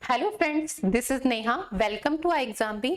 Hello friends, this is Neha. Welcome to exam B.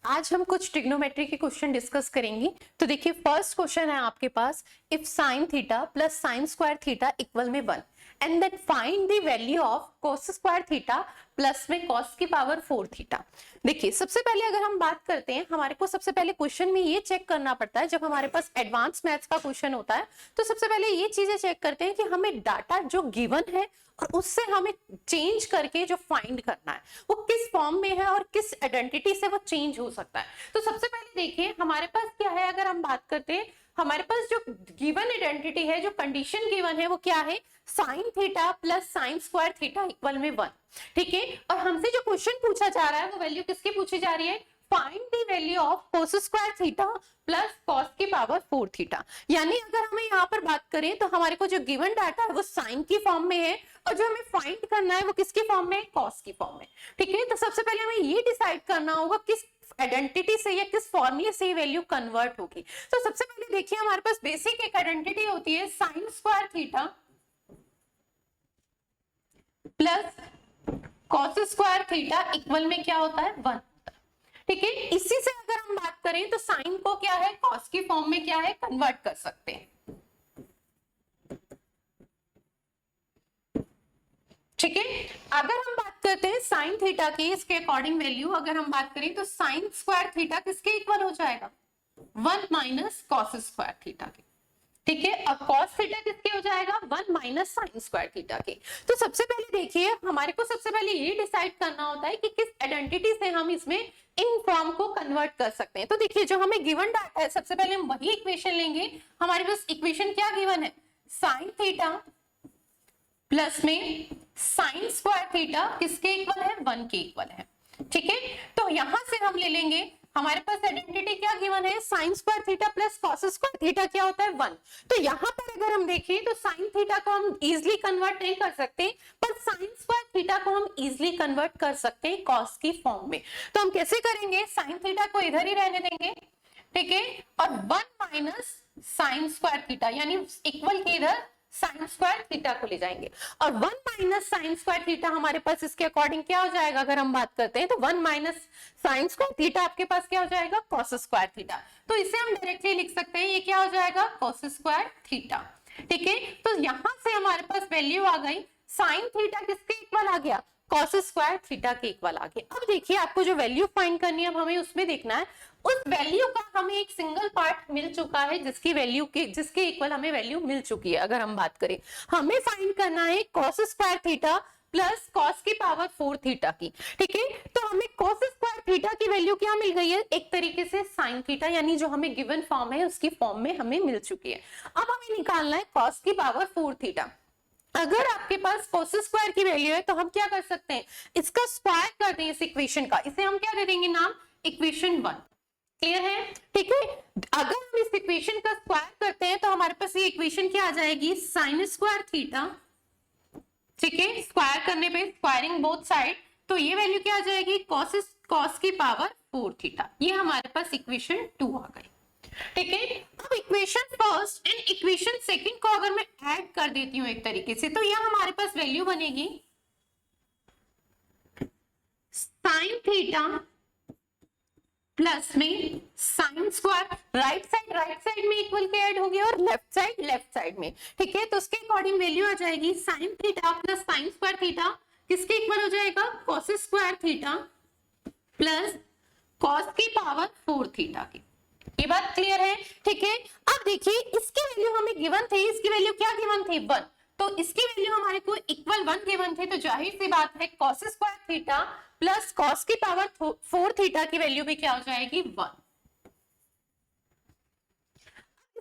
आज हम कुछ ट्रिग्नोमेट्री के क्वेश्चन डिस्कस करेंगे। तो देखिए, फर्स्ट क्वेश्चन है आपके पास, if sine theta plus sine square theta equal में 1 and then find the value of cos square theta plus में कॉस की पावर 4 थीटा। देखिए, सबसे पहले अगर हम बात करते हैं, हमारे को सबसे पहले क्वेश्चन में ये चेक करना पड़ता है, जब हमारे पास एडवांस मैथ्स का क्वेश्चन होता है तो सबसे पहले ये चीजें चेक करते हैं कि हमें डाटा जो गिवन है और उससे हमें चेंज करके जो फाइंड करना है वो किस फॉर्म में है और किस आइडेंटिटी से वो चेंज हो सकता है। तो सबसे पहले देखिए हमारे पास क्या है। अगर हम बात करते हैं, हमारे पास जो गिवन आइडेंटिटी है, जो कंडीशन गिवन है, वो क्या है, sign theta plus sine square theta equal में 1। ठीक है, और हमसे जो क्वेश्चन पूछा जा रहा है वो वैल्यू किसकी पूछी जा रही है, find the value of cos square theta plus cos की पावर 4 थीटा। यानी अगर हमें यहाँ पर बात करें तो हमारे को जो गिवन डाटा है वो साइन की फॉर्म में है और जो हमें फाइंड करना है वो किसकी फॉर्म में है, कॉस की फॉर्म में। ठीक है, तो सबसे पहले हमें ये डिसाइड करना होगा किस आइडेंटिटी से या किस फॉर्मूले से वैल्यू कन्वर्ट होगी। तो सबसे पहले देखिए, हमारे पास बेसिक एक आइडेंटिटी होती है sine square theta plus cos square theta equal में क्या होता है, 1। ठीक है, इसी से अगर हम बात करें तो साइन को क्या है, कॉस की फॉर्म में क्या है, कन्वर्ट कर सकते हैं। ठीक है, अगर हम बात करते हैं साइन थीटा की, इसके अकॉर्डिंग वैल्यू अगर हम बात करें तो साइन स्क्वायर थीटा किसके इक्वल हो जाएगा, 1 माइनस कॉस स्क्वायर थीटा के। ठीक है, अब कॉस थीटा किसके हो जाएगा, 1 माइनस साइन स्क्वायर थीटा के। तो सबसे पहले देखिए, हमारे को सबसे पहले ये डिसाइड करना होता है कि किस आइडेंटिटी से हम इसमें इन फॉर्म को कन्वर्ट कर सकते हैं। तो देखिए, जो हमें गिवन डाटा है, सबसे पहले हम वही इक्वेशन लेंगे। हमारे पास इक्वेशन क्या गिवन है, साइन थीटा प्लस में साइन स्क्वायर थीटा किसके इक्वल है, 1 के इक्वल है। ठीक है, तो यहां से हम ले लेंगे, हमारे पास आइडेंटिटी क्या गिवन है, sine square theta plus cos square theta क्या होता है, 1। तो यहां पर अगर हम देखें तो साइन थीटा को हम इजिली कन्वर्ट नहीं कर सकते, पर साइन स्क्वायर थीटा को हम इजिली कन्वर्ट कर सकते हैं कॉस की फॉर्म में। तो हम कैसे करेंगे, साइन थीटा को इधर ही रहने देंगे। ठीक है, और 1 माइनस साइन स्क्वायर थीटा यानी इक्वल के इधर साइन स्क्वायर थीटा को ले जाएंगे, और 1 माइनस साइन स्क्वायर थीटा हमारे पास इसके अकॉर्डिंग क्या हो जाएगा, अगर हम बात करते हैं तो 1 माइनस साइन स्क्वायर थीटा आपके पास क्या हो जाएगा, कॉस स्क्वायर थीटा। तो इसे हम डायरेक्टली लिख सकते हैं, ये क्या हो जाएगा, कॉस स्क्वायर थीटा। ठीक है, तो यहां से हमारे पास वैल्यू आ गई, साइन थीटा किसके इक्वल आ गया, कॉस स्क्वायर थीटा के इक्वल आ गया। अब देखिए, आपको जो वैल्यू फाइंड करनी है, अब हमें उसमें देखना है, उस वैल्यू का हमें एक सिंगल पार्ट मिल चुका है जिसकी वैल्यू के जिसके इक्वल हमें वैल्यू मिल चुकी है। अगर हम बात करें, हमें फाइंड करना है cos square theta plus cos की पावर 4 थीटा की। ठीक है, तो हमें कॉस स्क्वायर थीटा की वैल्यू क्या मिल गई है, एक तरीके से साइन थीटा, यानी जो हमें गिवन फॉर्म है उसकी फॉर्म में हमें मिल चुकी है। अब हमें निकालना है कॉस की पावर 4 थीटा। अगर आपके पास कोस स्क्वायर की वैल्यू है तो हम क्या कर सकते हैं, इसका स्क्वायर कर दें इस इक्वेशन का, इसे हम क्या दे देंगे नाम, इक्वेशन 1। क्लियर है। ठीक है, अगर हम इस इक्वेशन का स्क्वायर करते हैं तो हमारे पास ये इक्वेशन क्या आ जाएगी, साइन स्क्वायर थीटा। ठीक है, स्क्वायर करने पे स्क्वायरिंग बोथ साइड, तो ये वैल्यू क्या आ जाएगी, कॉस की पावर 4 थीटा। ये हमारे पास इक्वेशन 2 आ गई। ठीक है, अब equation first and equation second को अगर मैं ऐड कर देती हूं एक तरीके से, तो यह हमारे पास वैल्यू बनेगी साइन थीटा प्लस में साइन स्क्वायर, राइट साइड में इक्वल के ऐड हो गया और लेफ्ट साइड में। ठीक है, तो उसके अकॉर्डिंग वैल्यू आ जाएगी sign theta plus sine square theta किसके इक्वल हो जाएगा, cos square theta plus cos की पावर 4 थीटा की। ये बात क्लियर है। ठीक है, अब देखिए, इसकी वैल्यू हमें गिवन थी, इसकी वैल्यू क्या गिवन थी, 1। तो इसकी वैल्यू हमारे को इक्वल 1 गिवन थे, तो जाहिर सी बात है cos square theta plus cos की पावर 4 थीटा की वैल्यू भी क्या हो जाएगी, 1।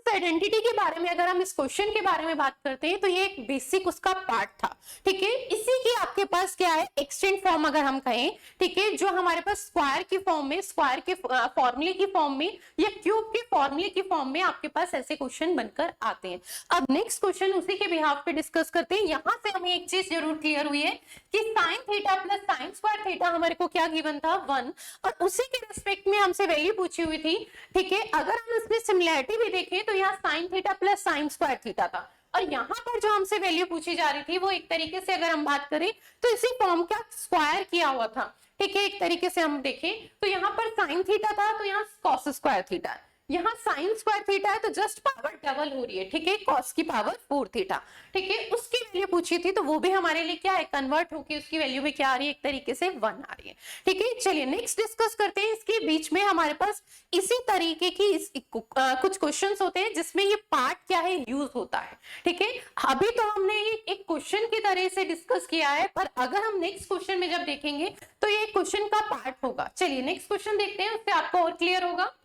आइडेंटिटी के बारे में अगर हम इस क्वेश्चन के बारे में बात करते हैं तो ये एक बेसिक उसका पार्ट था। ठीक है, इसी की आपके पास क्या है, एक्सटेंड फॉर्म अगर हम कहें। ठीक है, जो हमारे पास स्क्वायर की फॉर्म में, स्क्वायर के फॉर्मूले की फॉर्म में या क्यूब के फॉर्मूले की फॉर्म में आपके पास ऐसे क्वेश्चन बनकर आते हैं। अब नेक्स्ट क्वेश्चन उसी के बिहाफ पे डिस्कस करते हैं। यहां से हमें एक चीज जरूर क्लियर हुई है कि sign theta plus sine square theta हमारे को क्या गिवन था, 1, और उसी के रिस्पेक्ट में हमसे वैल्यू पूछी हुई थी। ठीक है, अगर हम इसमें सिमिलैरिटी भी देखें तो यहाँ sign theta plus sine square theta था, और यहाँ पर जो हमसे वैल्यू पूछी जा रही थी वो एक तरीके से अगर हम बात करें तो इसी फॉर्म का स्क्वायर किया हुआ था, ठीक है। एक तरीके से हम देखें तो यहाँ पर साइन थीटा था तो यहाँ कॉस स्क्वायर थीटा, यहाँ साइन स्क्वायर थीटा है तो जस्ट पावर डबल हो रही है, ठीक है, कॉस की पावर 4 थीटा, ठीक है। उसकी वैल्यू पूछी थी तो वो भी हमारे लिए क्या है, कन्वर्ट होके उसकी वैल्यू भी क्या आ रही है, एक तरीके से 1 आ रही है, ठीक है। चलिए नेक्स्ट डिस्कस करते हैं। इसके बीच में हमारे पास इसी तरीके की कुछ क्वेश्चंस होते हैं जिसमें ये पार्ट क्या है यूज होता है, ठीक है। अभी तो हमने ये एक क्वेश्चन की तरह से डिस्कस किया है, पर अगर हम नेक्स्ट क्वेश्चन में जब देखेंगे तो ये क्वेश्चन का पार्ट होगा। चलिए नेक्स्ट क्वेश्चन देखते हैं, उससे आपको और क्लियर होगा।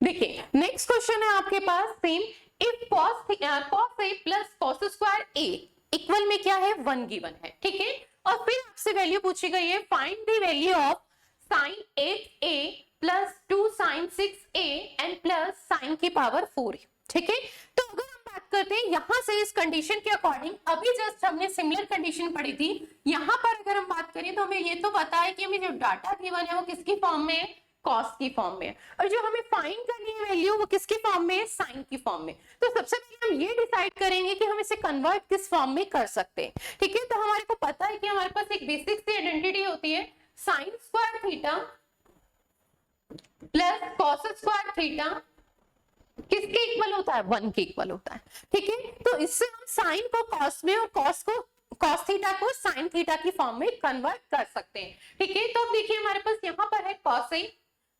देखिए नेक्स्ट क्वेश्चन है आपके पास same, if cos a plus cos square a equal में क्या है, 1 गिवन है, ठीक है। और फिर आपसे वैल्यू पूछी गई है, find the value of sin 8a plus 2 sin 6a and plus sin की पावर 4a, ठीक है। तो अगर हम बात करते हैं यहां से इस कंडीशन के अकॉर्डिंग, अभी जस्ट हमने सिमिलर कंडीशन पढ़ी थी, यहां पर अगर हम बात करें तो हमें ये तो पता है कि हमें जो डाटा गिवन है वो किसकी फॉर्म में है, कॉस की फॉर्म में, और जो हमें फाइंड करनी है वैल्यू वो किसकी फॉर्म में है, साइन की फॉर्म में। तो सबसे पहले हम ये डिसाइड करेंगे कि हम इसे कन्वर्ट किस फॉर्म में कर सकते हैं, ठीक है। तो हमारे को पता है कि हमारे पास एक बेसिक सी आइडेंटिटी होती है, sine square theta plus cos square theta किसके इक्वल होता है, 1 के इक्वल होता है, ठीक है। तो इससे हम साइन को कॉस में और कॉस थीटा को साइन थीटा की फॉर्म में कन्वर्ट कर सकते हैं, ठीक है। तो अब देखिए हमारे पास यहाँ पर है cos A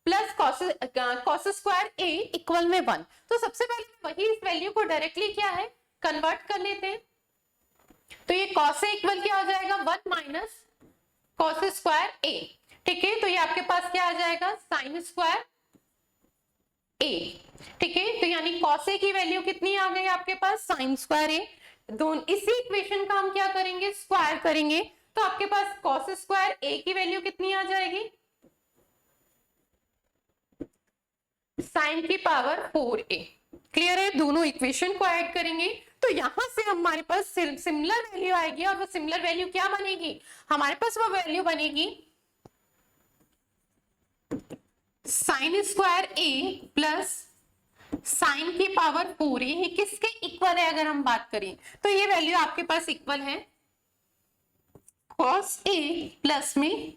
plus cos square A equal में 1। तो सबसे पहले वही इस वैल्यू को डायरेक्टली क्या है, कन्वर्ट कर लेते हैं। तो ये कॉस ए इक्वल क्या हो जाएगा, 1 माइनस कॉस स्क्वायर ए, ठीक है। तो ये आपके पास क्या आ जाएगा, साइन स्क्वायर ए, ठीक है। तो यानी कॉस ए की वैल्यू कितनी आ गई आपके पास, साइन स्क्वायर ए। दोनों इसी इक्वेशन का हम क्या करेंगे, स्क्वायर करेंगे, तो आपके पास कॉस स्क्वायर ए की वैल्यू कितनी आ जाएगी, साइन की पावर 4a। क्लियर है, दोनों इक्वेशन को ऐड करेंगे तो यहां से हमारे पास सिमिलर वैल्यू आएगी, और वो सिमिलर वैल्यू क्या बनेगी, हमारे पास वो वैल्यू बनेगी साइन स्क्वायर ए प्लस साइन की पावर 4a। ये किसके इक्वल है अगर हम बात करें तो ये वैल्यू आपके पास इक्वल है cos a प्लस में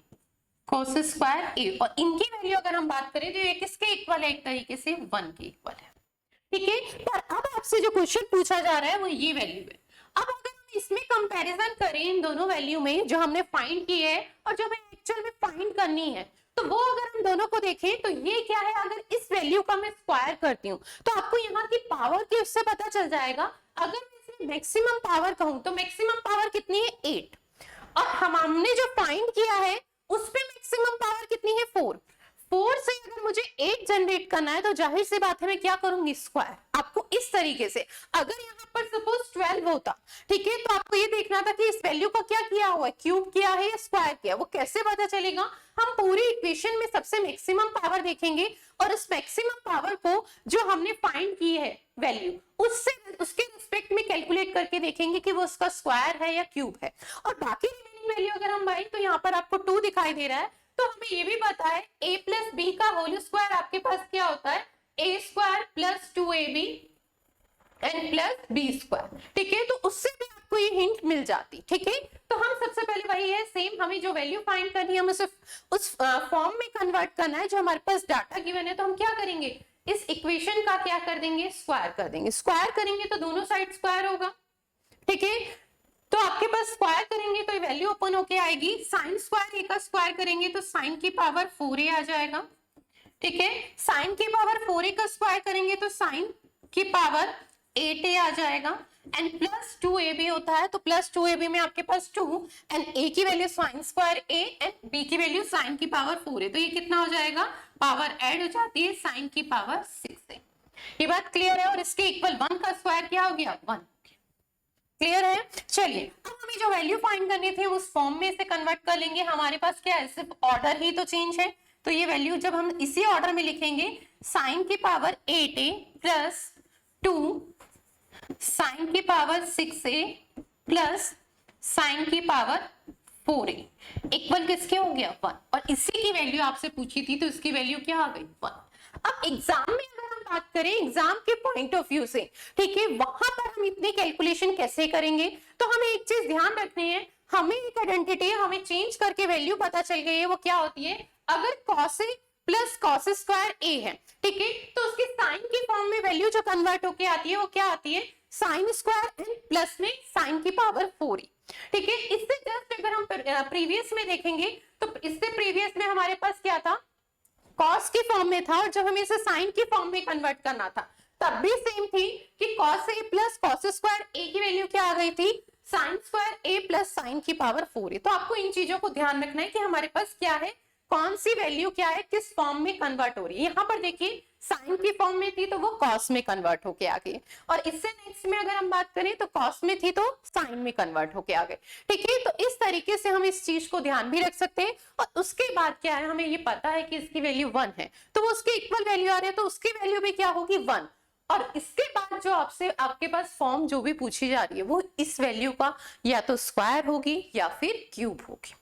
cos स्क्वायर a, और इनकी वैल्यू अगर हम बात करें तो ये किसके इक्वल है, एक तरीके से 1 के इक्वल है, ठीक है। पर अब आपसे जो क्वेश्चन पूछा जा रहा है वो ये वैल्यू है। अब अगर हम इसमें कंपैरिजन करें इन दोनों वैल्यू में जो हमने फाइंड की है और जो हमें एक्चुअल में फाइंड करनी है, तो वो अगर हम दोनों को देखें तो ये क्या है, अगर इस वैल्यू का मैं स्क्वायर करती हूँ तो आपको यहाँ की पावर की उससे पता चल जाएगा। अगर मैं इसमें मैक्सिमम पावर कहूँ तो मैक्सिमम पावर कितनी है, 8, और हमने जो फाइंड किया है उसमें मैक्सिमम पावर कितनी है, 4 से अगर मुझे 8 जनरेट करना है तो जाहिर सी बात है मैं क्या करूंगी, स्क्वायर। आपको इस तरीके से, अगर यहाँ पर सपोज 12 होता, ठीक है, तो आपको ये देखना था कि इस वैल्यू को क्या किया हुआ है, क्यूब किया है या स्क्वायर किया, वो कैसे पता चलेगा, हम पूरी इक्वेशन में सबसे मैक्सिमम पावर देखेंगे और इस मैक्सिमम पावर को जो हमने फाइंड की है वैल्यू उसके रिस्पेक्ट में कैलकुलेट करके देखेंगे कि वो उसका स्क्वायर है या क्यूब है। और बाकी रिमेनिंग वैल्यू अगर हम भाई, तो यहाँ पर आपको 2 दिखाई दे रहा है, तो हमें ये भी पता है a प्लस बी का होल स्क्वायर आपके पास क्या होता है, a square plus 2ab and plus B square, ठीक है। तो उससे भी आपको ये हिंट मिल जाती, ठीक है। तो हम सबसे पहले वही है सेम, हमें जो वैल्यू फाइंड करनी है हमें सिर्फ उस फॉर्म में कन्वर्ट करना है जो हमारे पास डाटा गिवन है। तो हम क्या करेंगे, इस इक्वेशन का क्या कर देंगे, स्क्वायर कर देंगे। स्क्वायर करेंगे तो दोनों साइड स्क्वायर होगा, ठीक है। तो आपके पास स्क्वायर करेंगे तो ये वैल्यू ओपन होके आएगी, साइन स्क्वायर ए का स्क्वायर करेंगे तो साइन की पावर 4a आ जाएगा, ठीक है। साइन की पावर 4a का स्क्वायर करेंगे तो साइन की पावर 8a आ जाएगा, एंड प्लस 2ab होता है तो प्लस 2ab में आपके पास 2 एंड a की value sine square a and b की वैल्यू साइन की पावर 4a, तो ये कितना हो जाएगा, पावर ऐड हो जाती है साइन की पावर 6a। ये बात क्लियर है, और इसके इक्वल 1 का स्क्वायर क्या हो गया, 1। क्लियर है। चलिए अब हमें जो वैल्यू फाइंड करनी थी उस फॉर्म में से कन्वर्ट कर लेंगे। हमारे पास क्या है, सिर्फ ऑर्डर ही तो चेंज है, तो ये वैल्यू जब हम इसी ऑर्डर में लिखेंगे, साइन की पावर 8a प्लस 2 साइन की पावर 6a प्लस साइन की पावर 4a इक्वल किसके हो गया, 1। और इसी की वैल्यू आपसे पूछी थी तो इसकी वैल्यू क्या आ गई, 1। अब एग्जाम में अगर हम बात करें एग्जाम के पॉइंट ऑफ व्यू से, ठीक है, वहां पर हम इतनी कैलकुलेशन कैसे करेंगे, तो हमें एक चीज ध्यान रखनी है, हमें एक आइडेंटिटी हमें चेंज करके वैल्यू पता चल गई है, वो क्या होती है, अगर cos a प्लस कॉस स्क्वायर ए है, ठीक है, तो उसकी साइन की फॉर्म में वैल्यू जो कन्वर्ट होके आती है वो क्या आती है, साइन स्क्वायर एन प्लस में साइन की पावर 4e, ठीक है। इससे जस्ट अगर हम प्रीवियस में देखेंगे तो इससे प्रीवियस में हमारे पास क्या था, कॉस की फॉर्म में था, और जब हमें इसे साइन की फॉर्म में कन्वर्ट करना था तब भी सेम थी कि cos A plus cos square ए की वैल्यू क्या आ गई थी, साइन स्क्वायर ए प्लस साइन की पावर 4e। तो आपको इन चीजों को ध्यान रखना है कि हमारे पास क्या है, कौन सी वैल्यू क्या है, किस फॉर्म में कन्वर्ट हो रही है। यहाँ पर देखिए साइन की फॉर्म में थी तो वो कॉस में कन्वर्ट होके आ गई, और इससे नेक्स्ट में अगर हम बात करें तो कॉस में थी तो साइन में कन्वर्ट होके आ गए, ठीक है। तो इस तरीके से हम इस चीज को ध्यान भी रख सकते हैं। और उसके बाद क्या है, हमें ये पता है कि इसकी वैल्यू 1 है, तो वो उसके इक्वल वैल्यू आ रही है, तो उसकी वैल्यू भी क्या होगी 1। और इसके बाद जो आपसे आपके पास फॉर्म जो भी पूछी जा रही है वो इस वैल्यू का या तो स्क्वायर होगी या फिर क्यूब होगी।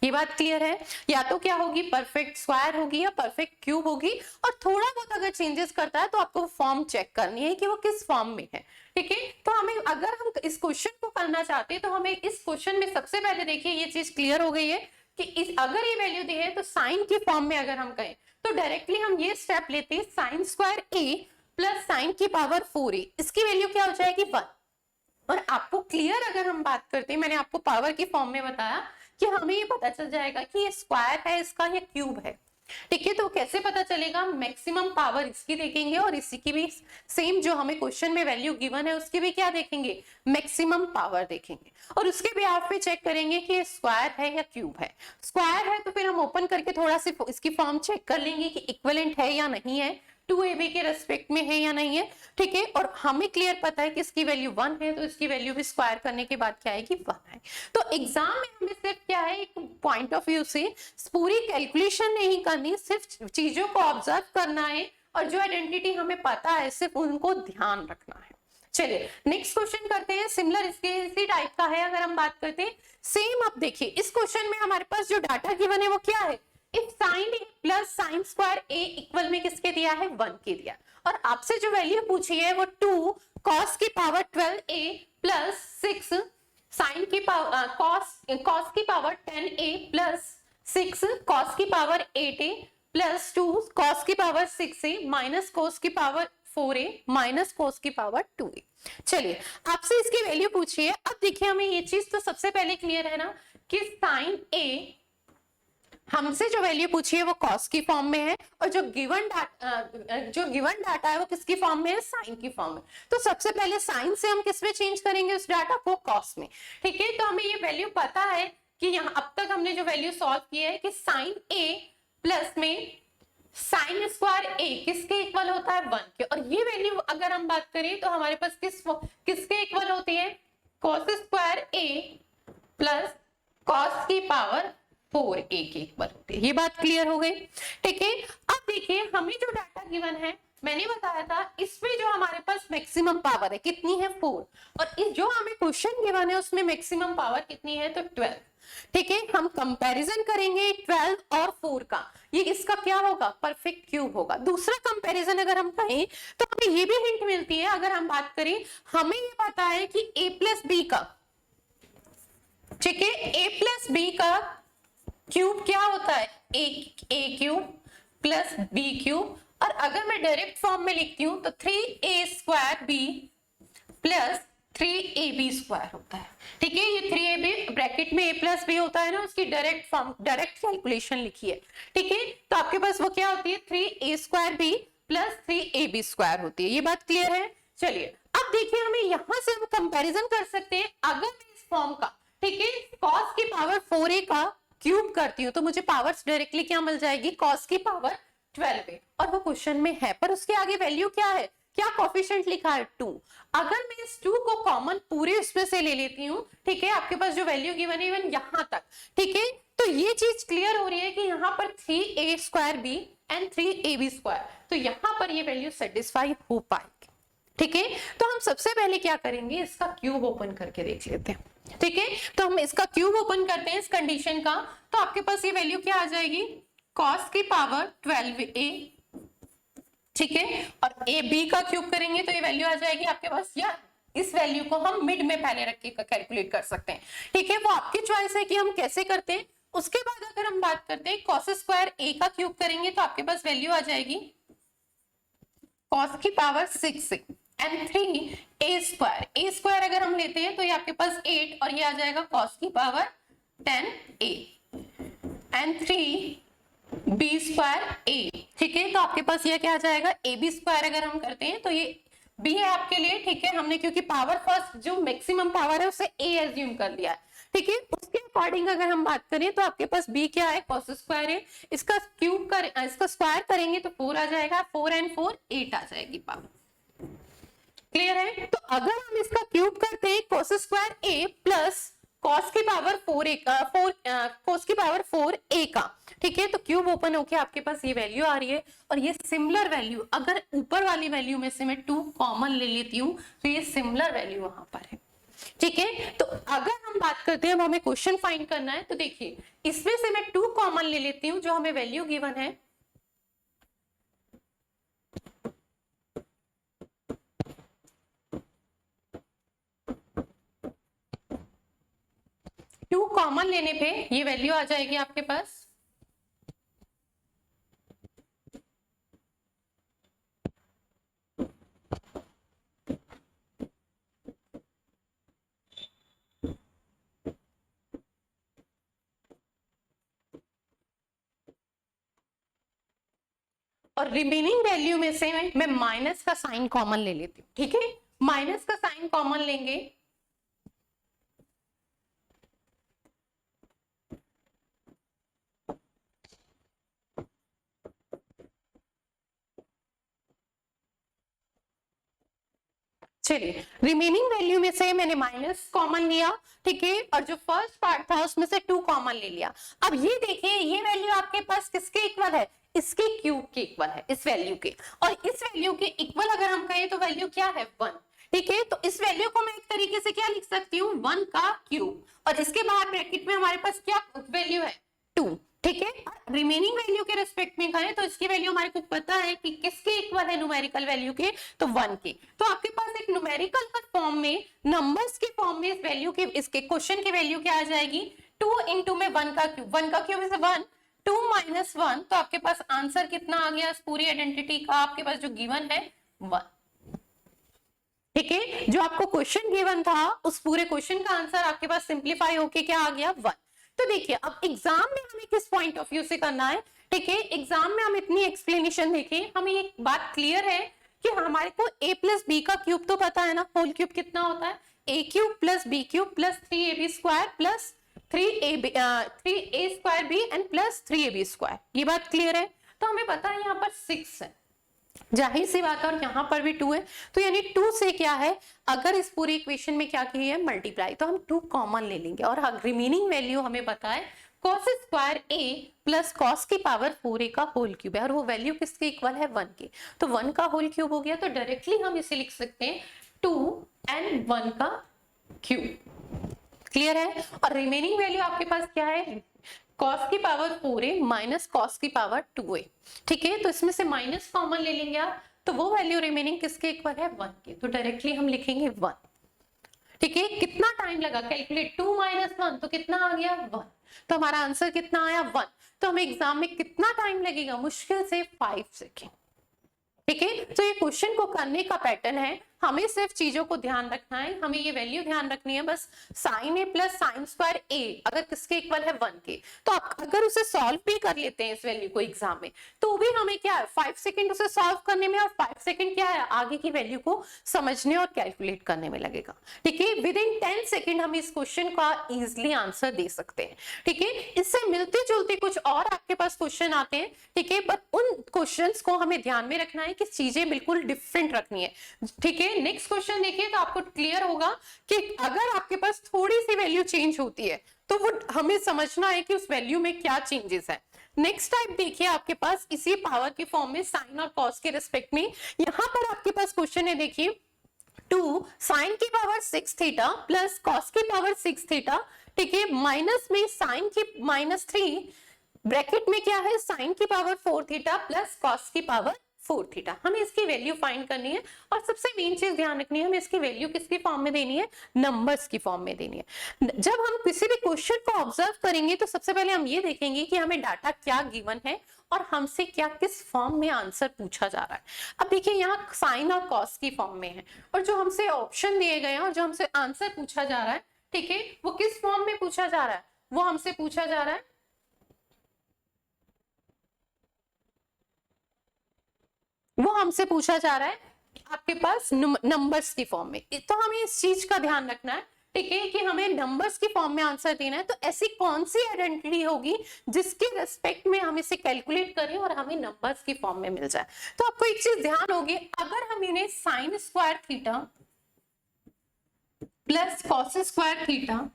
ये बात क्लियर है, या तो क्या होगी, परफेक्ट स्क्वायर होगी या परफेक्ट क्यूब होगी। और थोड़ा बहुत अगर चेंजेस करता है तो आपको फॉर्म चेक करनी है कि वो किस फॉर्म में है, ठीक है। तो हमें अगर हम इस क्वेश्चन को करना चाहते हैं तो हमें इस क्वेश्चन में सबसे पहले देखिए ये चीज क्लियर हो गई है कि अगर ये वैल्यू दी है तो साइन की फॉर्म में अगर हम कहें तो डायरेक्टली हम ये स्टेप लेते हैं, साइन स्क्वायर ए प्लस साइन की पावर 4e, इसकी वैल्यू क्या हो जाएगी 1। और आपको क्लियर अगर हम बात करते हैं, मैंने आपको पावर की फॉर्म में बताया कि हमें ये पता चल जाएगा कि ये स्क्वायर है इसका या क्यूब है, ठीक है। तो कैसे पता चलेगा, मैक्सिमम पावर इसकी देखेंगे और इसी की भी सेम जो हमें क्वेश्चन में वैल्यू गिवन है उसकी भी क्या देखेंगे, मैक्सिमम पावर देखेंगे, और उसके बिहाफ पे चेक करेंगे कि ये स्क्वायर है या क्यूब है। स्क्वायर है तो फिर हम ओपन करके थोड़ा सी इसकी फॉर्म चेक कर लेंगे कि इक्विवेलेंट है या नहीं है, 2ab के रेस्पेक्ट में है या नहीं है, ठीक है। और हमें क्लियर पता है कि इसकी वैल्यू 1 है, तो इसकी वैल्यू भी स्क्वायर करने के बाद क्या आएगी 1 है। तो एग्जाम में हमें सिर्फ क्या है, एक पॉइंट ऑफ व्यू से पूरी कैलकुलेशन नहीं करनी, सिर्फ चीजों को ऑब्जर्व करना है, और जो आइडेंटिटी हमें पता है सिर्फ उनको ध्यान रखना है। चलिए नेक्स्ट क्वेश्चन करते हैं, सिमिलर इसी टाइप का है। अगर हम बात करते हैं सेम, अब देखिए इस क्वेश्चन में हमारे पास जो डाटा गिवन है वो क्या है, if sine A plus sine square A equal में किसके दिया है, 1 के दिया, और आपसे जो वैल्यू पूछी है वो 2 कॉस की पावर 12a प्लस 6 साइन की पावर कॉस की पावर 10a प्लस 6 कॉस की पावर 8a प्लस 2 कॉस की पावर 6a माइनस कॉस की पावर 4a माइनस कॉस की पावर 2a। चलिए आपसे इसकी वैल्यू पूछिए। अब देखिए हमें ये चीज तो सबसे पहले क्लियर है ना कि साइन ए, हमसे जो वैल्यू पूछी है वो कॉस की फॉर्म में है, और जो गिवन डाटा है वो किसकी फॉर्म में है, साइन की फॉर्म में। तो सबसे पहले साइन से हम किस में चेंज करेंगे उस डाटा को, कॉस में, ठीक है। तो हमें ये वैल्यू पता है कि यहाँ अब तक हमने जो वैल्यू सॉल्व की है कि साइन ए प्लस में साइन स्क्वायर ए किसके इक्वल होता है 1 के, और ये वैल्यू अगर हम बात करें तो हमारे पास किसके इक्वल होती है, कॉस स्क्वायर ए प्लस कॉस की पावर 4a के इक्वल होती है। ये बात क्लियर हो गई, ठीक है। अब देखिए हमें जो डाटा गिवन है, मैंने बताया था इसमें जो हमारे पास मैक्सिमम पावर है कितनी है 4, और इस जो हमें क्वेश्चन गिवन है उसमें मैक्सिमम पावर कितनी है तो 12, ठीक है। हम कंपैरिजन करेंगे 12 और 4 का, ये इसका क्या होगा, परफेक्ट क्यूब होगा। दूसरा कंपैरिजन अगर हम कहें तो हमें ये भी हिंट मिलती है, अगर हम बात करें हमें ये पता है कि a प्लस बी का, ठीक है, a प्लस बी का क्यूब क्या होता है, ए क्यूब प्लस बी क्यूब, और अगर मैं डायरेक्ट फॉर्म में लिखती हूं तो 3a square B plus 3ab square होता है, ठीक है। ये 3ab ब्रैकेट में a प्लस बी होता है ना, उसकी डायरेक्ट फॉर्म, डायरेक्ट कैलकुलेशन लिखिए, ठीक है। तो आपके पास वो क्या होती है, 3a square B plus 3ab square होती है। ये बात क्लियर है। चलिए अब देखिए हमें यहां से हम कंपैरिजन कर सकते हैं, अगर मैं इस फॉर्म का, ठीक है, कॉस की पावर 4a का क्यूब करती हूँ तो मुझे पावर्स डायरेक्टली क्या मिल जाएगी, कॉस की पावर 12a, और वो क्वेश्चन में है, पर उसके आगे वैल्यू क्या है, क्या कोफिशिएंट लिखा है 2। अगर मैं इस 2 को कॉमन पूरे इसमें से ले लेती हूँ, ठीक है, आपके पास जो वैल्यू गिवन है इवन यहां तक, ठीक है, तो ये चीज क्लियर हो रही है कि यहाँ पर 3a square B and 3ab square, तो यहाँ पर ये वैल्यू सेटिस्फाई हो पाएगी, ठीक है। तो हम सबसे पहले क्या करेंगे, इसका क्यूब ओपन करके देख लेते हैं, ठीक है। तो हम इसका क्यूब ओपन करते हैं इस कंडीशन का, तो आपके पास ये वैल्यू क्या आ जाएगी, cos की पावर 12a ठीक है, और ए बी का क्यूब करेंगे तो ये वैल्यू आ जाएगी आपके पास, या इस वैल्यू को हम मिड में पहले रख के कैलकुलेट कर सकते हैं। ठीक है, वो आपकी चॉइस है कि हम कैसे करते हैं। उसके बाद अगर हम बात करते हैं कॉस स्क्वायर ए का क्यूब करेंगे तो आपके पास वैल्यू आ जाएगी कॉस की पावर 6 एंड 3 ए स्क्वायर अगर हम लेते हैं तो ये आपके पास 8 और ये आ जाएगा कॉस की power 10 A and 3 B square A. ठीक है, तो आपके पास ये क्या आ जाएगा ए बी स्क्वायर अगर हम करते हैं तो ये बी है आपके लिए। ठीक है, हमने क्योंकि पावर फर्स्ट जो मैक्सिमम पावर है उसे ए एज्यूम कर लिया है। ठीक है, उसके अकॉर्डिंग अगर हम बात करें तो आपके पास बी क्या है, कॉस स्क्वायर है, इसका क्यूब कर इसका स्क्वायर करेंगे तो 4 आ जाएगा, 4 एंड 4 8 आ जाएगी पावर। क्लियर है, तो अगर हम इसका क्यूब करते हैं कॉस स्क्वायर ए प्लस कॉस की पावर 4 की पावर 4 ए का। ठीक है, तो क्यूब ओपन होके आपके पास ये वैल्यू आ रही है, और ये सिमिलर वैल्यू अगर ऊपर वाली वैल्यू में से मैं 2 कॉमन ले लेती हूँ तो ये सिमिलर वैल्यू वहां पर है। ठीक है, तो अगर हम बात करते हैं, हमें क्वेश्चन फाइंड करना है, तो देखिए इसमें से मैं 2 कॉमन ले लेती हूँ जो हमें वैल्यू गिवन है। टू कॉमन लेने पे ये वैल्यू आ जाएगी आपके पास और रिमेनिंग वैल्यू में से मैं माइनस का साइन कॉमन ले लेती हूँ। ठीक है, माइनस का साइन कॉमन लेंगे चलिए रिमेनिंग वैल्यू में से मैंने माइनस कॉमन लिया। ठीक है, और जो फर्स्ट पार्ट था उसमें से 2 कॉमन ले लिया। अब ये देखिए ये वैल्यू आपके पास किसके इक्वल है, इसके क्यूब के इक्वल है, इस वैल्यू के, और इस वैल्यू के इक्वल अगर हम कहें तो वैल्यू क्या है 1। ठीक है, तो इस वैल्यू को मैं एक तरीके से क्या लिख सकती हूँ 1 का क्यूब, और इसके बाहर ब्रैकेट में हमारे पास क्या वैल्यू है 2। ठीक है, रिमेनिंग वैल्यू के रिस्पेक्ट में कहें तो इसकी वैल्यू हमारे को पता है कि किसके इक्वल है न्यूमेरिकल वैल्यू के, तो 1 के। तो आपके पास एक न्यूमेरिकल फॉर्म में नंबर्स के फॉर्म में इस वैल्यू के इसके क्वेश्चन की वैल्यू क्या आ जाएगी 2 इंटू में 1 का क्यूब, 1 का क्यूब इज 1, 2 माइनस 1, तो आपके पास आंसर कितना आ गया इस पूरी आइडेंटिटी का, आपके पास जो गिवन है 1। ठीक है, जो आपको क्वेश्चन गिवन था उस पूरे क्वेश्चन का आंसर आपके पास सिंप्लीफाई होके क्या आ गया 1। तो देखिए अब एग्जाम में हमें किस पॉइंट ऑफ व्यू से करना है। ठीक है, एग्जाम में हम इतनी एक्सप्लेनेशन देखें, हमें एक बात क्लियर है कि हमारे को a प्लस बी का क्यूब तो पता है ना, होल क्यूब कितना होता है a cube plus B cube plus 3ab square plus 3a square B and plus 3ab square, ये बात क्लियर है। तो हमें पता है यहाँ पर 6 है, जाहिर सी बात है, और यहाँ पर भी 2 है, तो यानी 2 से क्या है अगर इस पूरी इक्वेशन में क्या की है मल्टीप्लाई, तो हम 2 कॉमन ले लेंगे, और रिमेनिंग वैल्यू हमें बताए cos स्क्वायर a प्लस कॉस की पावर 4a का होल क्यूब है, और वो वैल्यू किसके इक्वल है 1 के, तो 1 का होल क्यूब हो गया, तो डायरेक्टली हम इसे लिख सकते हैं 2 एंड 1 का क्यूब। क्लियर है, और रिमेनिंग वैल्यू आपके पास क्या है cos की पावर 4a माइनस cos की पावर 2a। ठीक है, तो इसमें से माइनस कॉमन ले लेंगे आप, तो वो वैल्यू रिमेनिंग किसके इक्वल है 1 के, तो डायरेक्टली हम लिखेंगे 1। ठीक है, कितना टाइम लगा कैलकुलेट, 2 माइनस 1 तो कितना आ गया 1, तो हमारा आंसर कितना आया 1। तो हमें एग्जाम में कितना टाइम लगेगा, मुश्किल से 5 सेकेंड। ठीक है, तो ये क्वेश्चन को करने का पैटर्न है, हमें सिर्फ चीजों को ध्यान रखना है, हमें ये वैल्यू ध्यान रखनी है बस, sign A plus sine square ए अगर किसके इक्वल है 1 के, तो आप अगर उसे सॉल्व भी कर लेते हैं इस वैल्यू को एग्जाम में, तो भी हमें क्या है 5 सेकंड उसे सॉल्व करने में, और 5 सेकंड क्या है आगे की वैल्यू को समझने और कैलकुलेट करने में लगेगा। ठीक है, विद इन 10 सेकंड हम इस क्वेश्चन का इजिली आंसर दे सकते हैं। ठीक है, इससे मिलते जुलते कुछ और आपके पास क्वेश्चन आते हैं। ठीक है, पर उन क्वेश्चंस को हमें ध्यान में रखना है कि चीजें बिल्कुल डिफरेंट रखनी है। ठीक है, नेक्स्ट क्वेश्चन देखिए तो आपको क्लियर होगा कि अगर आपके पास थोड़ी सी वैल्यू चेंज होती है तो वो हमें समझना है कि उस वैल्यू में क्या चेंजेस है। नेक्स्ट टाइप देखिए आपके पास इसी पावर के फॉर्म में साइन और कॉस के रिस्पेक्ट में, यहां पर आपके पास क्वेश्चन है देखिए 2 साइन की पावर 6 थीटा प्लस कॉस की पावर 6 थीटा। ठीक है, माइनस में साइन की -3 ब्रैकेट में क्या है साइन की पावर 4 थीटा प्लस कॉस की पावर 4 थीटा। हमें इसकी वैल्यू फाइंड करनी है और सबसे मेन चीज ध्यान रखनी है, हमें इसकी वैल्यू किसकी फॉर्म में देनी है, नंबर्स की फॉर्म में देनी है। जब हम किसी भी क्वेश्चन को ऑब्जर्व करेंगे तो सबसे पहले हम ये देखेंगे कि हमें डाटा क्या गिवन है और हमसे क्या किस फॉर्म में आंसर पूछा जा रहा है। अब देखिए यहाँ साइन और कॉस की फॉर्म में है और जो हमसे ऑप्शन दिए गए हैं और जो हमसे आंसर पूछा जा रहा है, ठीक है, वो किस फॉर्म में पूछा जा रहा है, वो हमसे पूछा जा रहा है, वो हमसे पूछा जा रहा है आपके पास नंबर्स की फॉर्म में। तो हमें इस चीज का ध्यान रखना है, ठीक है, कि हमें नंबर्स की फॉर्म में आंसर देना है। तो ऐसी कौन सी आइडेंटिटी होगी जिसके रेस्पेक्ट में हम इसे कैलकुलेट करें और हमें नंबर्स की फॉर्म में मिल जाए। तो आपको एक चीज ध्यान होगी, अगर हम इन्हें sign square theta plus cos square theta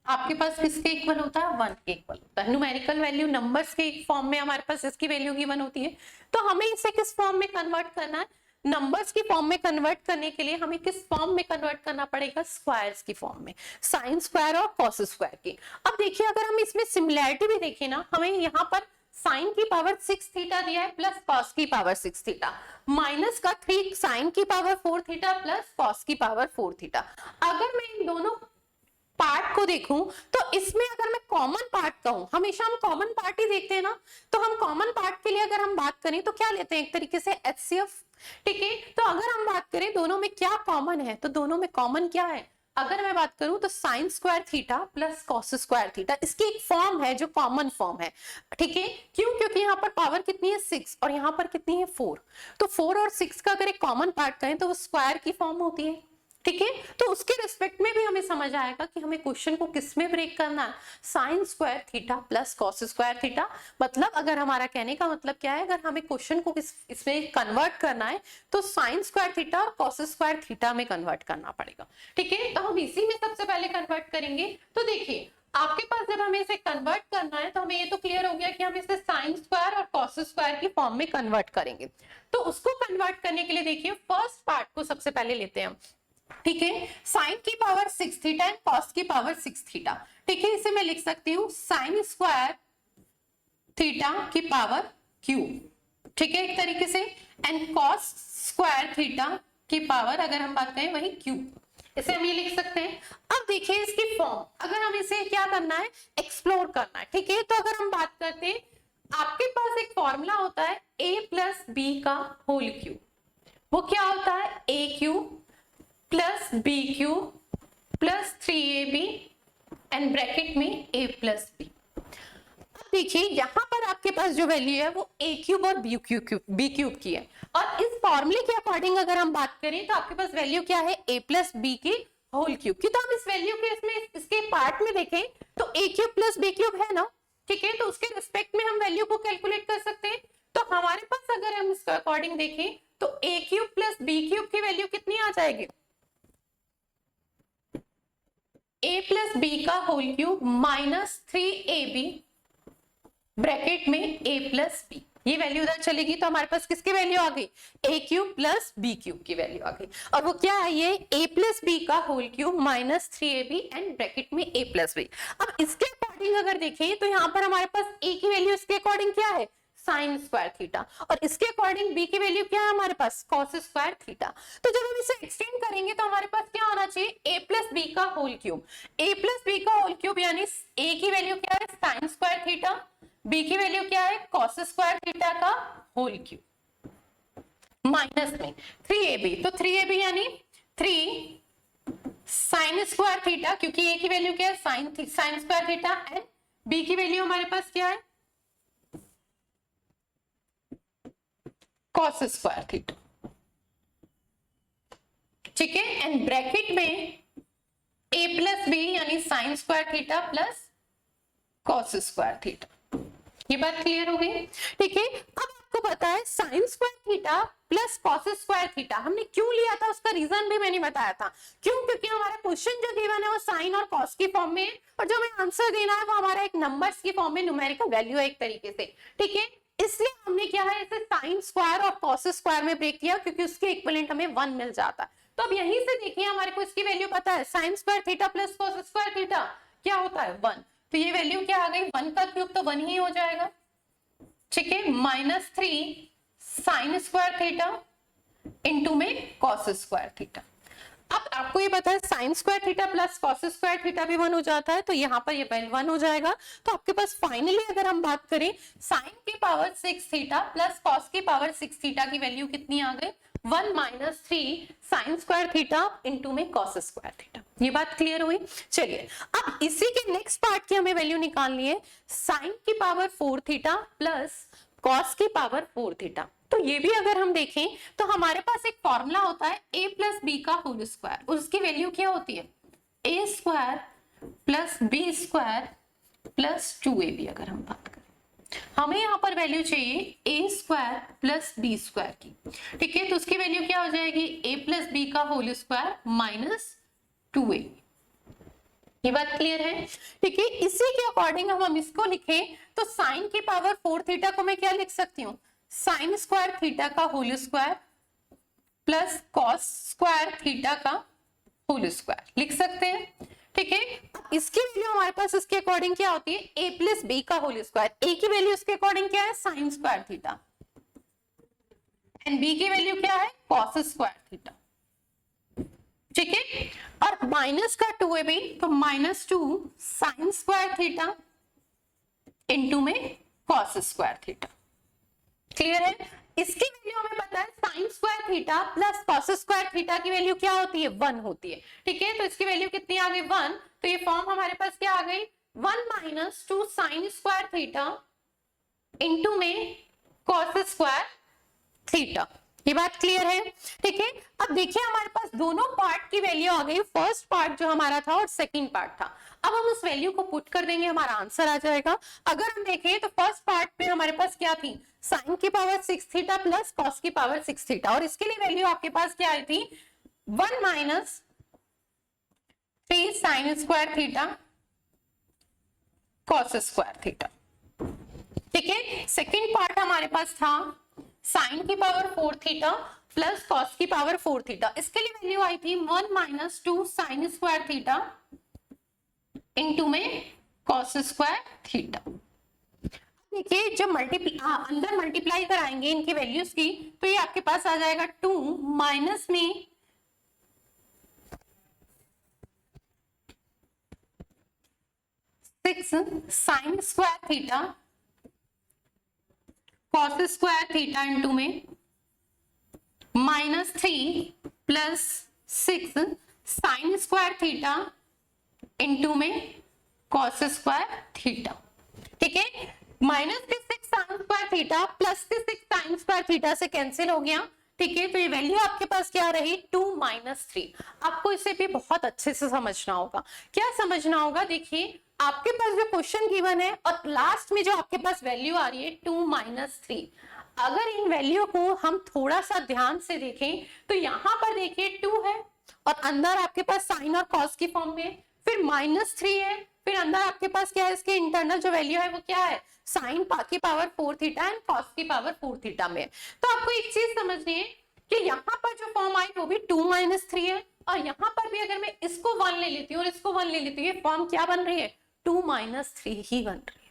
आपके पास किसके इक्वल होता है, 1 के इक्वल होता है। न्यूमेरिकल वैल्यू नंबर्स के फॉर्म में हमारे पास इसकी वैल्यू गिवन होती है, तो हमें इसे किस फॉर्म में कन्वर्ट करना है, नंबर्स की फॉर्म में कन्वर्ट करने के लिए हमें किस फॉर्म में कन्वर्ट करना पड़ेगा, स्क्वायर्स की फॉर्म में, साइन स्क्वायर और कॉस स्क्वायर की। अब देखिए अगर हम इसमें सिमिलैरिटी भी देखें ना, हमें यहाँ पर साइन की पावर 6 थीटा दिया है प्लस कॉस की पावर 6 थीटा, माइनस का 3 साइन की पावर 4 थीटा प्लस कॉस की पावर 4 थीटा। अगर मैं इन दोनों पार्ट को देखूं तो इसमें अगर मैं कॉमन पार्ट कहूं, हमेशा हम कॉमन पार्ट ही देखते हैं ना, तो हम कॉमन पार्ट के लिए अगर हम बात करें तो क्या लेते हैं, एक तरीके से HCF, ठीक है। तो अगर हम बात करें दोनों में क्या कॉमन है, तो दोनों में कॉमन क्या है, अगर मैं बात करूं तो sign square theta plus cos square theta, इसकी एक फॉर्म है जो कॉमन फॉर्म है, ठीक है। क्यों, क्योंकि यहाँ पर पावर कितनी है 6 और यहाँ पर कितनी है 4, तो 4 और 6 का अगर एक कॉमन पार्ट करें तो वो स्क्वायर की फॉर्म होती है, ठीक है। तो उसके रिस्पेक्ट में भी हमें समझ आएगा कि हमें क्वेश्चन को किस में ब्रेक करना है, sine square theta plus cos square theta. मतलब अगर हमारा कहने का मतलब क्या है, अगर हमें क्वेश्चन को इसमें कन्वर्ट करना है तो साइन स्क्वायर थीटा और कॉस स्क्वायर थीटा में कन्वर्ट करना पड़ेगा, ठीक है। तो हम इसी में सबसे पहले कन्वर्ट करेंगे। तो देखिए आपके पास जब हमें इसे कन्वर्ट करना है तो हमें ये तो क्लियर हो गया कि हम इसे साइन स्क्वायर और कॉस स्क्वायर की फॉर्म में कन्वर्ट करेंगे। तो उसको कन्वर्ट करने के लिए देखिए फर्स्ट पार्ट को सबसे पहले लेते हैं हम, ठीक है, साइन की पावर 6 थीटा एंड कॉस की पावर 6 थीटा, ठीक है। इसे मैं लिख सकती हूँ साइन स्क्वायर थीटा की पावर क्यूब, ठीक है, एक तरीके से, एंड कॉस स्क्वायर थीटा की पावर अगर हम बात करें वही क्यूब, इसे हम ये लिख सकते हैं। अब देखिए इसकी फॉर्म, अगर हम इसे क्या करना है, एक्सप्लोर करना है, ठीक है। तो अगर हम बात करते हैं, आपके पास एक फॉर्मूला होता है a प्लस बी का होल क्यूब, वो क्या होता है, a cube plus B cube plus 3ab and bracket में a प्लस बी। अब देखिए यहाँ पर आपके पास जो वैल्यू है वो a क्यूब और बी क्यूब की है, और इस फॉर्मूले के अकॉर्डिंग अगर हम बात करें तो आपके पास वैल्यू क्या है, a प्लस बी की होल क्यूब की। तो हम इस वैल्यू के इसमें इसके पार्ट में देखें तो a cube plus B cube है ना, ठीक है। तो उसके रिस्पेक्ट में हम वैल्यू को कैलकुलेट कर सकते हैं। तो हमारे पास अगर हम इसके अकॉर्डिंग देखें तो a cube plus B cube की वैल्यू कितनी आ जाएगी, a प्लस बी का whole cube minus 3ab bracket में a प्लस बी, ये वैल्यू उधर चलेगी तो हमारे पास किसकी वैल्यू आ गई, a cube plus B cube की वैल्यू आ गई। और वो क्या है, ये a प्लस बी का whole cube minus 3ab and bracket में a प्लस बी। अब इसके अकॉर्डिंग अगर देखें तो यहाँ पर हमारे पास a की वैल्यू इसके अकॉर्डिंग क्या है, साइन स्क्वायर थीटा, और इसके अकॉर्डिंग b की वैल्यू क्या है हमारे पास, कॉस स्क्वायर थीटा। तो जब हम इसे एक्सटेंड करेंगे तो हमारे पास क्या होना चाहिए, a प्लस बी का whole cube, a plus B का होल क्यूब यानी a की वैल्यू क्या है, साइन स्क्वायर थीटा, b की वैल्यू क्या है, कॉस स्क्वायर थीटा का होल क्यूब, माइनस में 3ab, तो 3ab यानी 3 साइन स्क्वायर थीटा, क्योंकि a की वैल्यू क्या है, sine square theta, and b की वैल्यू हमारे पास क्या है, कॉस स्क्वायर थीटा, ठीक है। एंड ब्रैकेट में a प्लस बी यानी sign square theta plus cos square theta. ये बात क्लियर हो गई, ठीक है। अब आपको पता है sine square theta plus cos square theta हमने क्यों लिया था, उसका रीजन भी मैंने बताया था। क्यों, क्योंकि हमारा क्वेश्चन जो गिवन है वो साइन और कॉस की फॉर्म में है, और जो हमें आंसर देना है वो हमारा एक नंबर्स की फॉर्म में, न्यूमेरिकल वैल्यू है एक तरीके से, ठीक है। इसलिए हमने क्या है, इसे साइन स्क्वायर और कॉस स्क्वायर में ब्रेक किया, क्योंकि उसके इक्विवेलेंट हमें 1 मिल जाता है। तो अब यहीं से देखिए हमारे को इसकी वैल्यू पता है, sine square theta plus cos square theta क्या होता है, 1। तो ये वैल्यू क्या आ गई, 1 का क्यूब तो 1 ही हो जाएगा, ठीक है, minus 3 sine square theta into में कॉस स्क्वायर थीटा। अब आपको ये पता है sine square theta plus cos square theta भी 1 हो जाता है, तो यहाँ पर ये 1 हो जाएगा। तो आपके पास फाइनली अगर हम बात करें साइन की पावर 6 थीटा प्लस कॉस की पावर 6 थीटा की वैल्यू कितनी आ गई, 1 - 3 साइन स्क्वायर थीटा इंटू में कॉस स्क्वायर थीटा। ये बात क्लियर हुई। चलिए अब इसी के नेक्स्ट पार्ट की हमें वैल्यू निकालनी है, साइन की पावर 4 थीटा प्लस कॉस की पावर 4 थीटा। तो ये भी अगर हम देखें तो हमारे पास एक फॉर्मूला होता है a प्लस बी का होल स्क्वायर, उसकी वैल्यू क्या होती है a square plus B square plus 2ab। अगर हम बात करें हमें यहाँ पर वैल्यू चाहिए a square plus B square की, ठीक है। तो उसकी वैल्यू क्या हो जाएगी a प्लस बी का होल स्क्वायर माइनस 2ab। ये बात क्लियर है, ठीक है। इसी के अकॉर्डिंग हम इसको लिखें तो साइन की पावर 4 थीटा को मैं क्या लिख सकती हूँ, साइन स्क्वायर थीटा का whole square plus cos square theta का होल स्क्वायर लिख सकते हैं, ठीक है। इसकी वैल्यू हमारे पास इसके अकॉर्डिंग क्या होती है, a प्लस बी का होल स्क्वायर। a की वैल्यू इसके अकॉर्डिंग क्या है, sine square theta, and b की वैल्यू क्या है, कॉस स्क्वायर थीटा, ठीक है। और माइनस का 2ab, तो -2 साइन स्क्वायर थीटा इंटू में कॉस स्क्वायर थीटा। क्लियर है। इसकी वैल्यू हमें पता है sine square theta plus cos square theta की वैल्यू क्या होती है, 1 होती है, ठीक है। तो इसकी वैल्यू कितनी आ गई, 1। तो ये फॉर्म हमारे पास क्या आ गई, 1 - 2 साइन स्क्वायर थीटा इंटू में कॉस स्क्वायर थीटा। ये बात क्लियर है, ठीक है। अब देखिए हमारे पास दोनों पार्ट की वैल्यू आ गई, फर्स्ट पार्ट जो हमारा था और सेकंड पार्ट था। अब हम उस वैल्यू को पुट कर देंगे, हमारा आंसर आ जाएगा। अगर हम देखें तो फर्स्ट पार्ट में हमारे पास क्या थी, साइन की पावर 6 थीटा प्लस कॉस की पावर 6 थीटा, और इसके लिए वैल्यू आपके पास क्या आई थी, 1 - 3 sine square theta cos square theta, ठीक है। सेकेंड पार्ट हमारे पास था साइन की पावर 4 थीटा प्लस कॉस की पावर 4 थीटा, इसके लिए वैल्यू आई थी 1 - 2 साइन स्क्वायर थीटा इंटू में कॉस स्क्वायर थीटा। देखिए जब अंदर मल्टीप्लाई कराएंगे इनकी वैल्यूज की, तो ये आपके पास आ जाएगा 2 माइनस में 6 sign square theta cos square theta into में -3 plus 6 sign square theta into में कॉस स्क्वायर थीटा, ठीक है। माइनस के 6 साइन स्क्वायर थीटा प्लस के 6 साइन स्क्वायर थीटा से कैंसिल हो गया, ठीक है। तो ये वैल्यू आपके पास क्या रही, 2 - 3। आपको इसे भी बहुत अच्छे से समझना होगा। क्या समझना होगा, देखिए आपके पास जो क्वेश्चन गिवन है और लास्ट में जो आपके पास वैल्यू आ रही है 2 - 3, अगर इन वैल्यू को हम थोड़ा सा ध्यान से देखें तो यहाँ पर देखिए 2 है और अंदर आपके पास साइन और कॉस की फॉर्म में, फिर -3 है, फिर अंदर आपके पास क्या है, इसके इंटरनल जो वैल्यू है वो क्या है, साइन की पावर 4 थीटा एंड कॉस की पावर 4 थीटा में। तो आपको एक चीज समझनी है कि यहाँ पर जो फॉर्म आई वो भी 2 - 3 है, और यहाँ पर भी अगर मैं इसको 1 ले लेती हूँ और इसको 1 ले लेती हूँ, ये फॉर्म क्या बन रही है, 2 - 3 ही बन रही है,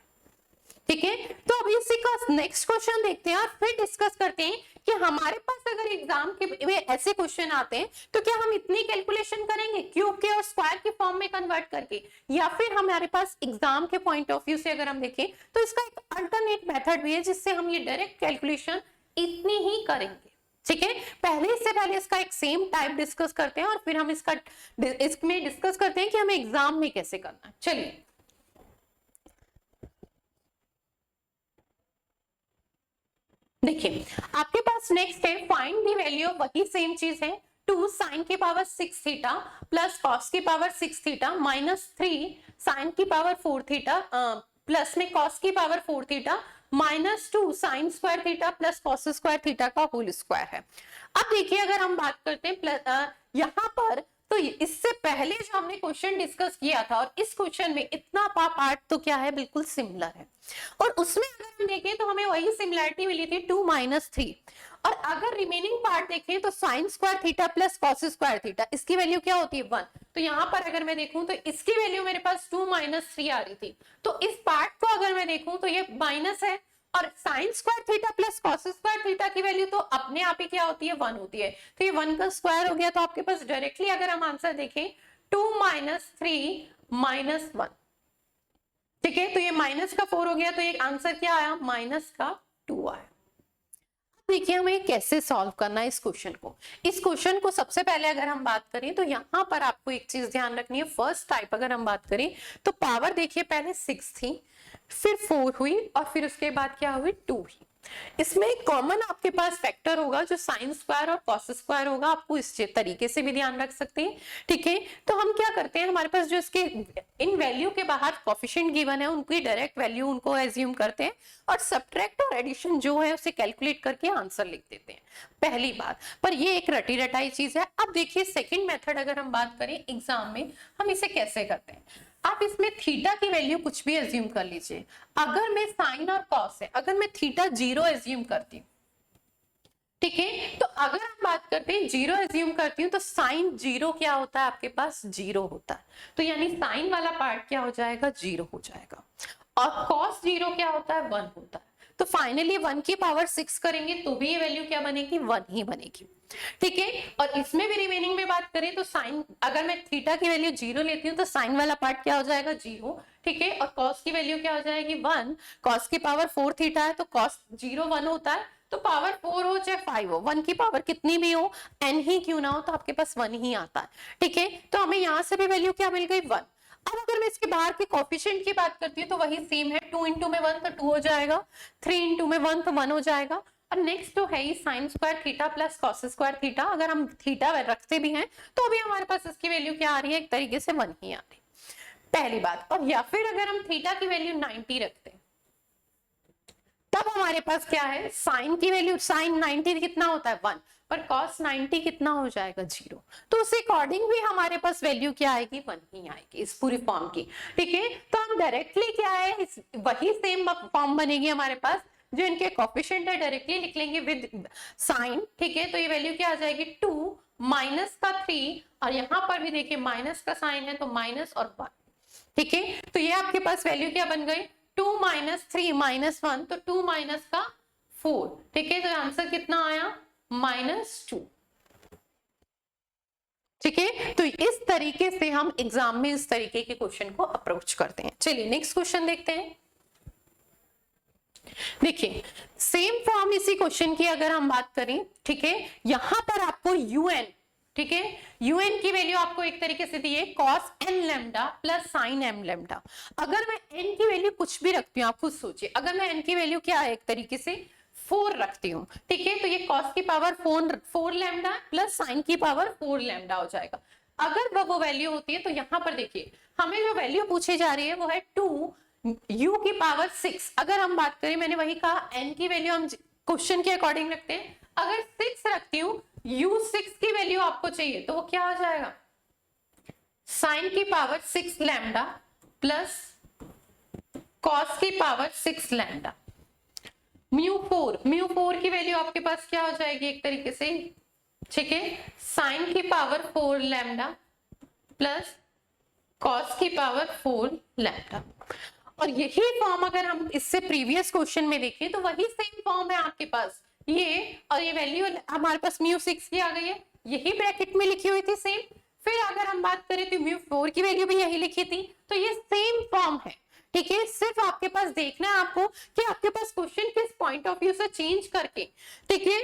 ठीक है। तो अभी इसी का नेक्स्ट क्वेश्चन देखते हैं और फिर डिस्कस करते हैं कि हमारे पास अगर एग्जाम के में ऐसे क्वेश्चन आते हैं तो क्या हम इतनी कैलकुलेशन करेंगे क्यूब के और स्क्वायर के फॉर्म में कन्वर्ट करके, या फिर हमारे पास एग्जाम के पॉइंट ऑफ व्यू से अगर हम देखें तो इसका एक अल्टरनेट मेथड भी है जिससे हम ये डायरेक्ट कैलकुलेशन इतनी ही करेंगे, ठीक है। इससे पहले इसका एक सेम टाइप डिस्कस करते हैं और फिर हम इसमें डिस्कस करते हैं कि हमें एग्जाम में कैसे करना है। चलिए देखिए आपके पास नेक्स्ट है फाइंड द वैल्यू, वही सेम चीज है, 2 साइन की पावर 6 थीटा प्लस कॉस की पावर 6 थीटा -3 साइन की पावर 4 थीटा प्लस में कॉस की power 4 theta -2 sign square theta plus cos square theta का होल स्क्वायर है। अब देखिए अगर हम बात करते हैं यहाँ पर, तो इससे पहले जो हमने क्वेश्चन डिस्कस किया था और इस क्वेश्चन में इतना पार्ट तो क्या है, बिल्कुल सिमिलर है, और उसमें अगर हम देखें तो हमें वही सिमिलरिटी मिली थी 2 - 3, और अगर रिमेनिंग पार्ट देखें तो sign square theta plus cos square theta, इसकी वैल्यू क्या होती है 1। तो यहाँ पर अगर मैं देखूं तो इसकी वैल्यू मेरे पास 2 - 3 आ रही थी, तो इस पार्ट को अगर मैं देखूं तो ये माइनस है और sign square theta plus cos square theta की वैल्यू तो अपने आप ही क्या होती है, 1 होती है। तो ये 1 का स्क्वायर हो गया, तो आपके पास डायरेक्टली अगर हम आंसर देखें 2 माइनस 3 माइनस 1, ठीक है। तो ये माइनस का 4 हो गया, तो ये आंसर क्या आया, माइनस का 2 आया। देखिए हमें कैसे सॉल्व करना है इस क्वेश्चन को। इस क्वेश्चन को सबसे पहले अगर हम बात करें तो यहाँ पर आपको एक चीज ध्यान रखनी है। फर्स्ट टाइप अगर हम बात करें तो पावर देखिए पहले 6 थी, फिर 4 हुई और फिर उसके बाद क्या हुई, 2 हुई। इसमें कॉमन आपके पास फैक्टर होगा जो साइन स्क्वायर और कॉस स्क्वायर होगा, आपको इस तरीके से भी ध्यान रख सकते हैं, ठीक है। तो हम क्या करते हैं, हमारे पास जो इसके इन वैल्यू के बाहर कोफिशिएंट गिवन है उनकी डायरेक्ट वैल्यू उनको एज्यूम करते हैं और सब्ट्रैक्ट और एडिशन जो है उसे कैलकुलेट करके आंसर लिख देते हैं, पहली बात। पर ये एक रटी रटाई चीज है। अब देखिए सेकेंड मेथड अगर हम बात करें एग्जाम में हम इसे कैसे करते हैं। आप इसमें थीटा की वैल्यू कुछ भी एज्यूम कर लीजिए। अगर मैं साइन और कॉस है, अगर मैं थीटा 0 एज्यूम करती हूँ, ठीक है, तो अगर हम बात करते हैं 0 एज्यूम करती हूँ तो साइन 0 क्या होता है, आपके पास 0 होता है। तो यानी साइन वाला पार्ट क्या हो जाएगा, 0 हो जाएगा। और कॉस 0 क्या होता है, 1 होता है। तो फाइनली 1 की पावर 6 करेंगे तो भी ये वैल्यू क्या बनेगी, 1 ही बनेगी, ठीक है। और इसमें भी रिमेनिंग में बात करें तो साइन, अगर मैं थीटा की वैल्यू 0 लेती हूँ तो साइन वाला पार्ट क्या हो जाएगा, 0, ठीक है। और कॉस की वैल्यू क्या हो जाएगी, 1। कॉस की पावर 4 थीटा है तो कॉस 0 1 होता है, तो पावर 4 हो चाहे 5 हो, 1 की पावर कितनी भी हो, n ही क्यों ना हो, तो आपके पास 1 ही आता है, ठीक है। तो हमें यहां से भी वैल्यू क्या मिल गई, 1। अब अगर मैं इसके बाहर के कोफिशिएंट की बात करती हूँ तो वही सेम है, 2 इंटू में 1 तो 2 हो जाएगा, 3 इंटू में 1 तो 1 हो जाएगा। और नेक्स्ट तो है ही sine square theta plus cos square theta. अगर हम थीटा रखते भी हैं तो भी हमारे पास इसकी वैल्यू क्या आ रही है, एक तरीके से 1 ही आ रही, पहली बात। और या फिर अगर हम थीटा की वैल्यू 90 रखते हैं तब हमारे पास क्या है, साइन की वैल्यू, साइन 90 कितना होता है, 1, पर कॉस 90 कितना हो जाएगा, 0। तो उस अकॉर्डिंग भी हमारे पास वैल्यू क्या आएगी, 1 ही आएगी इस पूरी फॉर्म की, ठीक है। तो हम डायरेक्टली क्या है, वही सेम फॉर्म बनेगी हमारे पास, जो इनके कोफिशिएंट है डायरेक्टली लिख लेंगे विद साइन, ठीक है। तो ये वैल्यू क्या आ जाएगी, 2 माइनस का 3, और यहाँ पर भी देखिए माइनस का साइन है तो माइनस और 1, ठीक है। तो ये आपके पास वैल्यू क्या बन गई, 2 माइनस 3 माइनस 1, तो 2 माइनस का 4, ठीक है। तो आंसर कितना आया, -2, ठीक है। तो इस तरीके से हम एग्जाम में इस तरीके के क्वेश्चन को अप्रोच करते हैं। चलिए नेक्स्ट क्वेश्चन देखते हैं। देखिए सेम फॉर्म इसी क्वेश्चन की अगर हम बात करें, ठीक है, यहां पर आपको un, ठीक है, un की वैल्यू आपको एक तरीके से दी है cos n lambda plus sin m lambda. अगर मैं n की वैल्यू कुछ भी रखती हूँ, आप खुद सोचिए, अगर मैं n की वैल्यू क्या है, एक तरीके से 4 रखती हूँ, ठीक है, तो ये cos की पावर 4 लैम्डा प्लस sin की पावर 4 लैम्डा हो जाएगा। अगर वो वैल्यू होती है तो यहाँ पर देखिए हमें जो वैल्यू पूछी जा रही है वो है 2 u की पावर 6। अगर हम बात करें, मैंने वही कहा n की वैल्यू हम क्वेश्चन के अकॉर्डिंग रखते हैं। अगर 6 रखती हूँ, u6 की वैल्यू आपको चाहिए तो वो क्या हो जाएगा, साइन की पावर 6 लैम्डा प्लस कॉस की पावर 6 लैम्डा। म्यू4 की वैल्यू आपके पास क्या हो जाएगी, एक तरीके से, ठीक है, साइन की पावर 4 लैम्डा प्लस कॉस की पावर 4 लैम्डा। और यही फॉर्म अगर हम इससे प्रीवियस क्वेश्चन में देखें तो वही सेम फॉर्म है आपके पास, ये और ये वैल्यू हमारे पास म्यू6 की आ गई है, यही ब्रैकेट में लिखी हुई थी सेम। फिर अगर हम बात करें तो म्यू4 की वैल्यू भी यही लिखी थी, तो ये सेम फॉर्म है, ठीक है। सिर्फ आपके पास देखना है आपको कि आपके पास क्वेश्चन किस पॉइंट ऑफ व्यू से चेंज करके, ठीक है,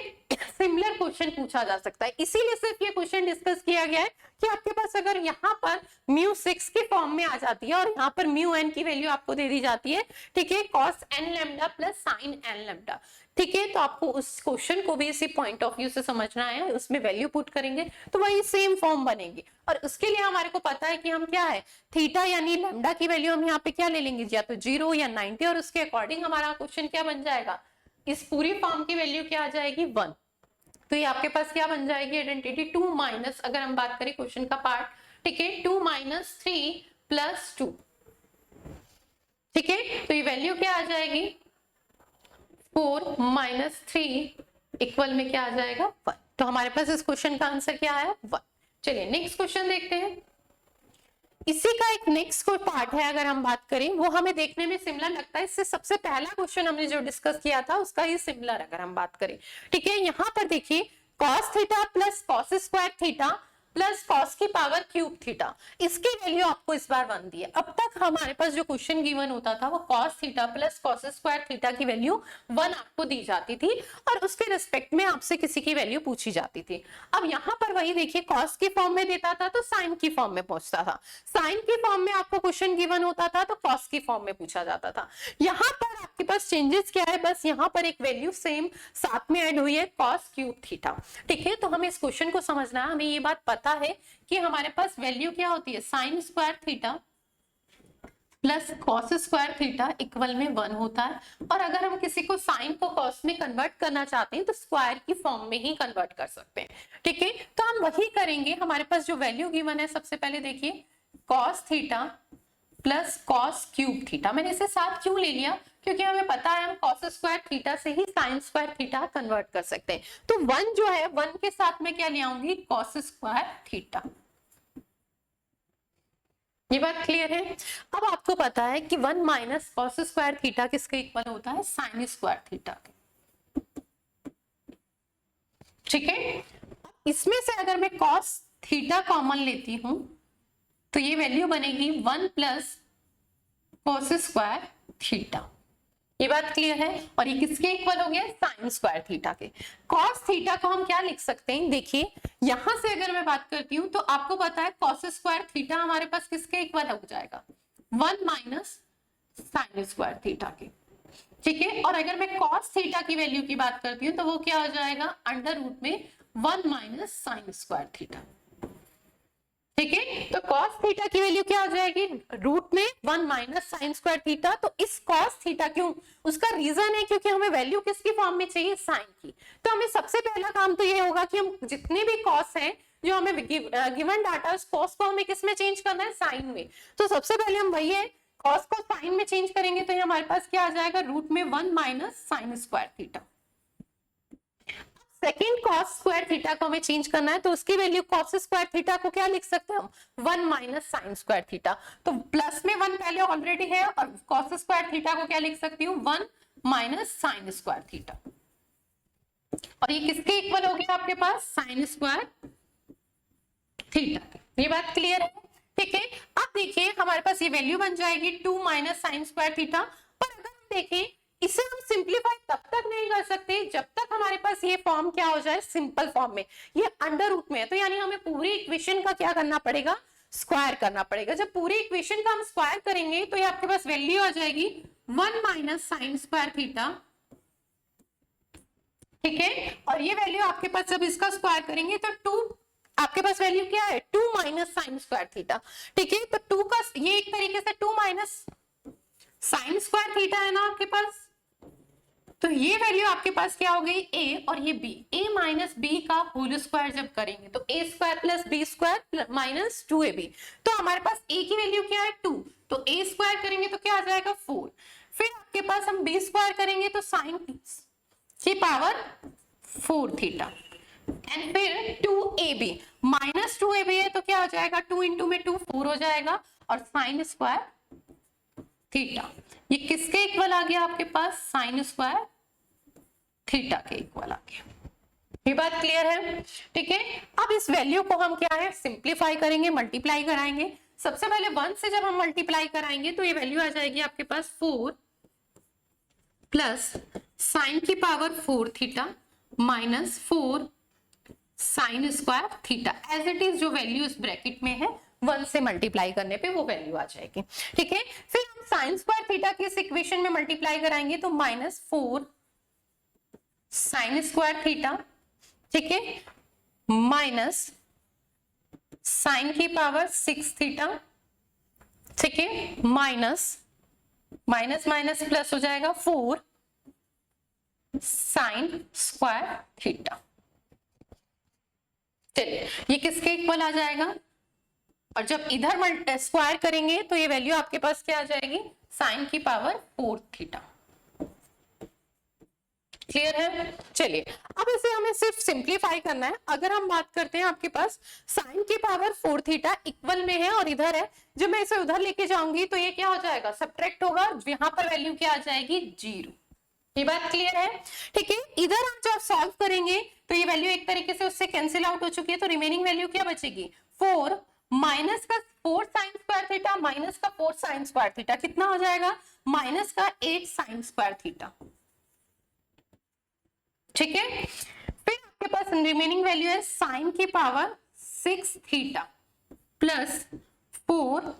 सिमिलर क्वेश्चन पूछा जा सकता है। इसीलिए सिर्फ ये क्वेश्चन डिस्कस किया गया है कि आपके पास अगर यहाँ पर म्यू6 के फॉर्म में आ जाती है और यहाँ पर म्यू n की वैल्यू आपको दे दी जाती है, ठीक है, cos n lambda plus sin n lambda, ठीक है, तो आपको उस क्वेश्चन को भी इसी पॉइंट ऑफ व्यू से समझना है, उसमें वैल्यू पुट करेंगे तो वही सेम फॉर्म बनेगी। और उसके लिए हमारे को पता है कि हम क्या है, थीटा यानी लैम्डा की वैल्यू हम यहाँ पे क्या ले लेंगे, या तो 0 या 90, और उसके अकॉर्डिंग हमारा क्वेश्चन क्या बन जाएगा, इस पूरी फॉर्म की वैल्यू क्या आ जाएगी, 1। तो ये आपके पास क्या बन जाएगी आइडेंटिटी, 2 माइनस, अगर हम बात करें क्वेश्चन का पार्ट, ठीक है, 2 माइनस 3 प्लस 2, ठीक है। तो ये वैल्यू क्या आ जाएगी, 4 माइनस 3 इक्वल में क्या आ जाएगा, 1। तो हमारे पास इस क्वेश्चन का आंसर क्या आया, 1। चलिए नेक्स्ट क्वेश्चन देखते हैं। इसी का एक नेक्स्ट कोई पार्ट है, अगर हम बात करें, वो हमें देखने में सिमिलर लगता है, इससे सबसे पहला क्वेश्चन हमने जो डिस्कस किया था उसका ही सिमिलर अगर हम बात करें। ठीक है, यहाँ पर देखिए cos theta plus cos square theta plus cos की पावर क्यूब थीटा, इसकी वैल्यू आपको इस बार 1 दी है। अब तक हमारे पास जो क्वेश्चन गिवन होता था वो cos theta plus cos square theta की वैल्यू 1 आपको दी जाती थी और उसके रिस्पेक्ट में आपसे किसी की वैल्यू पूछी जाती थी। अब यहाँ पर वही देखिए, कॉस की फॉर्म में देता था तो साइन की फॉर्म में पूछता था, साइन की फॉर्म में आपको क्वेश्चन गिवन होता था तो कॉस की फॉर्म में पूछा जाता था। यहाँ पर आपके पास चेंजेस क्या है, बस यहाँ पर एक वैल्यू सेम साथ में ऐड हुई है, कॉस क्यूब थीटा। ठीक है, तो हमें इस क्वेश्चन को समझना है, हमें ये बात पता है कि हमारे पास वैल्यू क्या होती है, sine square theta plus cos square theta equal में 1 होता है। और अगर हम किसी को साइन को कॉस में कन्वर्ट करना चाहते हैं तो स्क्वायर की फॉर्म में ही कन्वर्ट कर सकते हैं। ठीक है, तो हम वही करेंगे। हमारे पास जो वैल्यू गिवन है, सबसे पहले देखिए cos theta plus cos cube theta, मैंने इसे साथ क्यों ले लिया, क्योंकि हमें पता है हम कॉस स्क्वायर थीटा से ही साइन स्क्वायर थीटा कन्वर्ट कर सकते हैं। तो 1 जो है 1 के साथ में क्या ले आऊंगी, कॉस स्क्वायर थीटा। ये बात क्लियर है। अब आपको पता है कि 1 माइनस कॉस स्क्वायर थीटा किसके इक्वल होता है, साइन स्क्वायर थीटा के। ठीक है, इसमें से अगर मैं कॉस थीटा कॉमन लेती हूं तो ये वैल्यू बनेगी 1 प्लस कॉस स्क्वायर थीटा। ये बात क्लियर है। और ये किसके इक्वल हो गया, साइन स्क्वायर थीटा के। कॉस थीटा को हम क्या लिख सकते हैं, देखिए यहां से अगर मैं बात करती हूं तो आपको पता है कॉस स्क्वायर थीटा हमारे पास किसके इक्वल हो जाएगा, 1 माइनस साइन स्क्वायर थीटा के। ठीक है, और अगर मैं कॉस थीटा की वैल्यू की बात करती हूँ तो वो क्या हो जाएगा, अंडर रूट में 1 माइनस साइन स्क्वायर थीटा। ठीक है, तो cos थीटा की वैल्यू क्या हो जाएगी, रूट में 1 माइनस साइन स्क्वायर थीटा। तो इस cos थीटा क्यों, उसका रीजन है क्योंकि हमें वैल्यू किसकी फॉर्म में चाहिए, साइन की। तो हमें सबसे पहला काम तो ये होगा कि हम जितने भी cos हैं जो हमें गिवन डाटा, उस cos को हमें किस में चेंज करना है, साइन में। तो सबसे पहले हम वही है, cos को साइन में चेंज करेंगे तो ये हमारे पास क्या आ जाएगा, रूट में 1 minus sign square theta. Second cos square theta को हमें चेंज करना है तो उसकी वैल्यू कॉस स्क्वायर थीटा को क्या लिख सकते हैं हम, 1 माइनस साइन स्क्वायर थीटा। तो प्लस में 1 पहले ऑलरेडी है और कॉस स्क्वायर थीटा को क्या लिख सकती हूँ, 1 माइनस साइन स्क्वायर थीटा। और ये किसके इक्वल हो गया आपके पास, साइन स्क्वायर थीटा। ये बात क्लियर है। ठीक है, अब देखिए हमारे पास ये वैल्यू बन जाएगी 2 माइनस साइन स्क्वायर थीटा। पर अगर हम देखें इसे हम सिंप्लीफाई तब तक नहीं कर सकते जब तक हमारे पास ये फॉर्म क्या हो जाए, सिंपल फॉर्म में। ये अंडर रूट में है तो यानी हमें पूरी इक्वेशन का क्या करना पड़ेगा, स्क्वायर करना पड़ेगा। जब पूरी इक्वेशन का हम स्क्वायर करेंगे तो ये आपके पास वैल्यू आ जाएगी 1 माइनस साइन स्क्वायर थीटा। ठीक है, और ये वैल्यू आपके पास जब इसका स्क्वायर करेंगे तो 2, आपके पास वैल्यू क्या है, 2 माइनस साइन स्क्वायर थीटा। ठीक है, तो 2 का ये एक तरीके से 2 माइनस साइन स्क्वायर थीटा है ना आपके पास, तो ये वैल्यू आपके पास क्या हो गई, a और ये b, a माइनस बी का होल स्क्वायर जब करेंगे तो a square plus B square minus 2ab। तो हमारे पास a की वैल्यू क्या है 2, तो a स्क्वायर करेंगे तो क्या आ जाएगा 4। फिर आपके पास हम b स्क्वायर करेंगे तो साइन की पावर 4 थीटा एंड फिर 2ab माइनस 2ab है तो क्या हो जाएगा, 2 इंटू में 2 4 हो जाएगा और साइन स्क्वायर थीटा। ये किसके इक्वल आ गया आपके पास, साइन स्क्वायर थीटा के इक्वल आ गया। ये बात क्लियर है। ठीक है, अब इस वैल्यू को हम क्या है, सिंप्लीफाई करेंगे, मल्टीप्लाई कराएंगे। सबसे पहले 1 से जब हम मल्टीप्लाई कराएंगे तो ये वैल्यू आ जाएगी आपके पास 4 प्लस साइन की power 4 theta minus 4 sine square theta. As it is जो वैल्यू इस ब्रैकेट में है 1 से मल्टीप्लाई करने पे वो वैल्यू आ जाएगी। ठीक है, फिर हम साइन स्क्वायर थीटा की इस इक्वेशन में मल्टीप्लाई कराएंगे तो माइनस 4 साइन स्क्वायर थीटा, ठीक है, माइनस साइन की पावर 6 थीटा, ठीक है, माइनस माइनस माइनस प्लस हो जाएगा 4 साइन स्क्वायर थीटा। चलिए ये किसके इक्वल आ जाएगा, और जब इधर स्क्वायर करेंगे तो ये वैल्यू आपके पास क्या आ जाएगी, साइन की पावर 4 थीटा। क्लियर है? चलिए अब इसे हमें सिर्फ सिंप्लीफाई करना है। अगर हम बात करते हैं, आपके पास साइन की पावर 4 थीटा इक्वल में है और इधर है, जब मैं इसे उधर लेके जाऊंगी तो ये क्या हो जाएगा, सब्ट्रैक्ट होगा, यहाँ पर वैल्यू क्या आ जाएगी, 0। ये बात क्लियर है? ठीक है, इधर हम जब सॉल्व करेंगे तो ये वैल्यू एक तरीके से उससे कैंसिल आउट हो चुकी है, तो रिमेनिंग वैल्यू क्या बचेगी, 4 माइनस का 4 साइन स्क्वायर थीटा माइनस का 4 साइन स्क्वायर थीटा कितना हो जाएगा, माइनस का 8 साइन स्क्वायर थीटा। ठीक है, फिर आपके पास रिमेनिंग वैल्यू है साइन की पावर 6 थीटा प्लस 4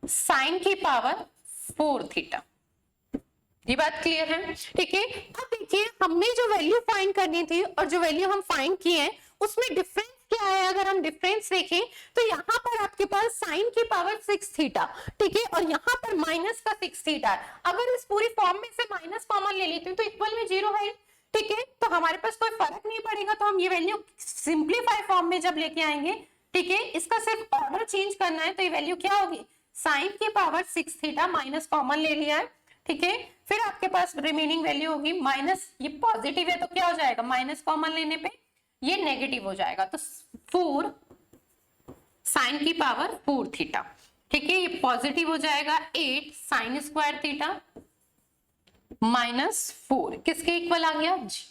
साइन की पावर 4 थीटा। ये बात क्लियर है? ठीक है, अब देखिए हमने जो वैल्यू फाइंड करनी थी और जो वैल्यू हम फाइंड किए हैं उसमें डिफरेंस क्या है। अगर हम डिफरेंस देखें तो यहाँ पर आपके पास साइन की पावर 6 थीटा, ठीक है, और यहाँ पर माइनस का 6 थीटा है। अगर इस पूरी फॉर्म में से माइनस कॉमन ले लेती हूँ तो इक्वल में 0 है, ठीक है, तो हमारे पास कोई फर्क नहीं पड़ेगा। तो हम ये वैल्यू सिंप्लीफाई फॉर्म में जब लेके आएंगे, ठीक है, इसका सिर्फ ऑर्डर चेंज करना है, तो ये वैल्यू क्या होगी, साइन की पावर 6 थीटा माइनस कॉमन ले लिया है, ठीक है, फिर आपके पास रिमेनिंग वैल्यू होगी माइनस, ये पॉजिटिव है तो क्या हो जाएगा, माइनस कॉमन लेने पे ये नेगेटिव हो जाएगा, तो 4 साइन की पावर 4 थीटा, ठीक है, ये पॉजिटिव हो जाएगा 8 साइन स्क्वायर थीटा माइनस 4 किसके इक्वल आ गया, 0।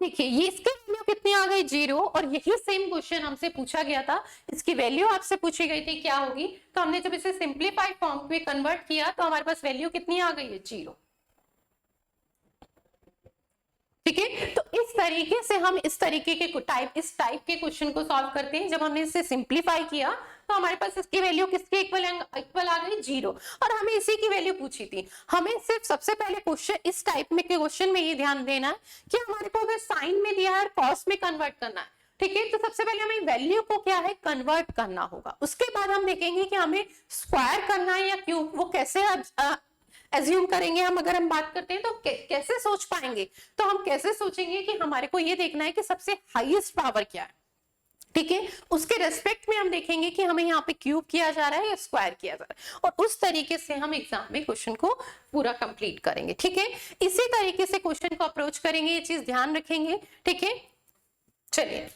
देखिए ये इसकी वैल्यू कितनी आ गई, 0, और यही सेम क्वेश्चन हमसे पूछा गया था, इसकी वैल्यू आपसे पूछी गई थी क्या होगी, तो हमने जब इसे सिंप्लीफाइड फॉर्म में कन्वर्ट किया तो हमारे पास वैल्यू कितनी आ गई है, 0। ठीक है, तो इस तरीके से हम इस तरीके के इस टाइप के क्वेश्चन को सॉल्व करते हैं। जब हमने इसे सिंप्लीफाई किया तो हमारे पास इसकी वैल्यू किसके इक्वल आ गई, 0, और हमें इसी की वैल्यू पूछी थी। हमें सिर्फ सबसे पहले क्वेश्चन इस टाइप में के क्वेश्चन में ये ध्यान देना है कि हमारे को अगर साइन में दिया है कॉस में कन्वर्ट करना है, ठीक है, तो सबसे पहले हमें वैल्यू को क्या है, कन्वर्ट करना होगा। उसके बाद हम देखेंगे कि हमें स्क्वायर करना है या क्यूब, वो कैसे एज्यूम करेंगे। हम अगर हम बात करते हैं तो कैसे सोच पाएंगे, तो हम कैसे सोचेंगे कि हमारे को ये देखना है कि सबसे हाईएस्ट पावर क्या है, ठीक है, उसके रेस्पेक्ट में हम देखेंगे कि हमें यहाँ पे क्यूब किया जा रहा है या स्क्वायर किया जा रहा है, और उस तरीके से हम एग्जाम में क्वेश्चन को पूरा कंप्लीट करेंगे। ठीक है, इसी तरीके से क्वेश्चन को अप्रोच करेंगे, ये चीज ध्यान रखेंगे। ठीक है, चलिए